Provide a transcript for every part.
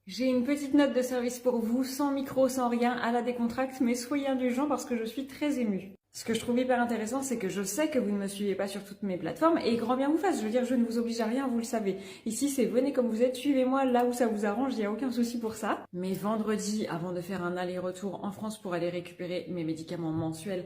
J'ai une petite note de service pour vous, sans micro, sans rien, à la décontracte, mais soyez indulgents parce que je suis très émue. Ce que je trouve hyper intéressant, c'est que je sais que vous ne me suivez pas sur toutes mes plateformes et grand bien vous fasse. Je veux dire, je ne vous oblige à rien, vous le savez. Ici, c'est venez comme vous êtes, suivez-moi là où ça vous arrange, il n'y a aucun souci pour ça. Mais vendredi, avant de faire un aller-retour en France pour aller récupérer mes médicaments mensuels,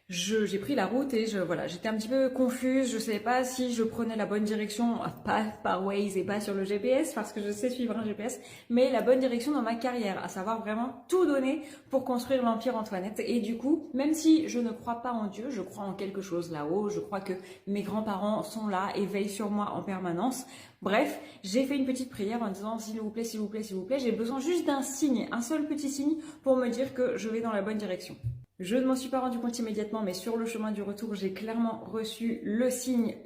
j'ai pris la route et voilà, j'étais un petit peu confuse, je savais pas si je prenais la bonne direction, pas par Waze et pas sur le GPS parce que je sais suivre un GPS, mais la bonne direction dans ma carrière, à savoir vraiment tout donner pour construire l'Empire Antoinette. Et du coup, même si je ne crois pas en Dieu, je crois en quelque chose là-haut, je crois que mes grands-parents sont là et veillent sur moi en permanence. Bref, j'ai fait une petite prière en disant s'il vous plaît, s'il vous plaît, s'il vous plaît, j'ai besoin juste d'un signe, un seul petit signe pour me dire que je vais dans la bonne direction. Je ne m'en suis pas rendu compte immédiatement, mais sur le chemin du retour, j'ai clairement reçu le signe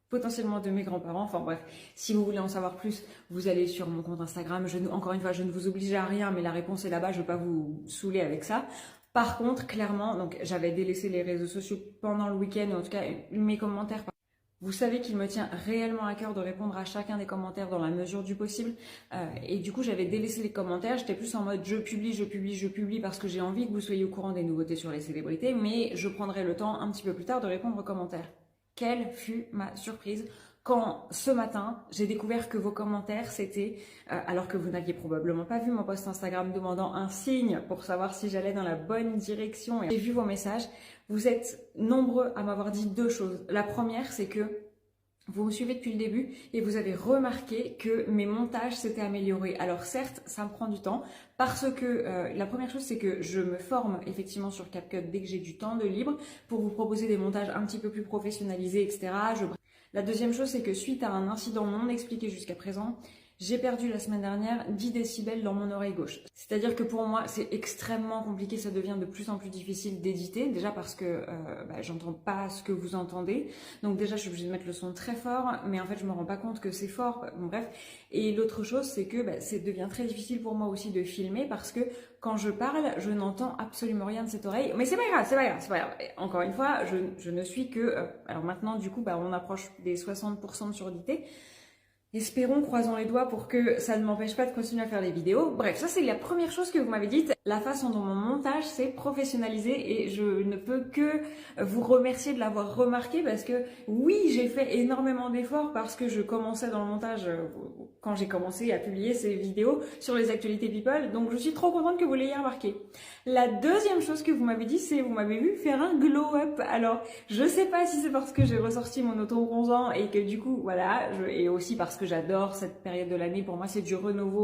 potentiellement de mes grands-parents. Enfin bref, si vous voulez en savoir plus, vous allez sur mon compte Instagram. Encore une fois, je ne vous oblige à rien, mais la réponse est là-bas, je ne vais pas vous saouler avec ça. Par contre, clairement, donc j'avais délaissé les réseaux sociaux pendant le week-end, ou en tout cas mes commentaires. Vous savez qu'il me tient réellement à cœur de répondre à chacun des commentaires dans la mesure du possible. Et du coup, j'avais délaissé les commentaires. J'étais plus en mode je publie parce que j'ai envie que vous soyez au courant des nouveautés sur les célébrités. Mais je prendrai le temps un petit peu plus tard de répondre aux commentaires. Quelle fut ma surprise quand ce matin, j'ai découvert que vos commentaires, c'était, alors que vous n'aviez probablement pas vu mon post Instagram demandant un signe pour savoir si j'allais dans la bonne direction. Et j'ai vu vos messages. Vous êtes nombreux à m'avoir dit deux choses. La première, c'est que vous me suivez depuis le début et vous avez remarqué que mes montages s'étaient améliorés. Alors certes, ça me prend du temps parce que la première chose, c'est que je me forme effectivement sur CapCut dès que j'ai du temps de libre pour vous proposer des montages un petit peu plus professionnalisés, etc. La deuxième chose, c'est que suite à un incident non expliqué jusqu'à présent, j'ai perdu la semaine dernière 10 décibels dans mon oreille gauche. C'est-à-dire que pour moi, c'est extrêmement compliqué, ça devient de plus en plus difficile d'éditer, déjà parce que j'entends pas ce que vous entendez. Donc déjà, je suis obligée de mettre le son très fort, mais en fait, je me rends pas compte que c'est fort. Bon, bref. Et l'autre chose, c'est que ça devient très difficile pour moi aussi de filmer parce que quand je parle, je n'entends absolument rien de cette oreille. Mais c'est pas grave, c'est pas grave, c'est pas grave. Et encore une fois, je ne suis que... alors maintenant, du coup, on approche des 60% de surdité. Espérons, croisons les doigts pour que ça ne m'empêche pas de continuer à faire les vidéos. Bref, ça c'est la première chose que vous m'avez dite. La façon dont mon montage s'est professionnalisé et je ne peux que vous remercier de l'avoir remarqué parce que oui, j'ai fait énormément d'efforts parce que je commençais dans le montage quand j'ai commencé à publier ces vidéos sur les actualités people. Donc je suis trop contente que vous l'ayez remarqué. La deuxième chose que vous m'avez dit, c'est vous m'avez vu faire un glow-up. Alors, je sais pas si c'est parce que j'ai ressorti mon auto-bronzant et que du coup, voilà, et aussi parce que j'adore cette période de l'année. Pour moi, c'est du renouveau.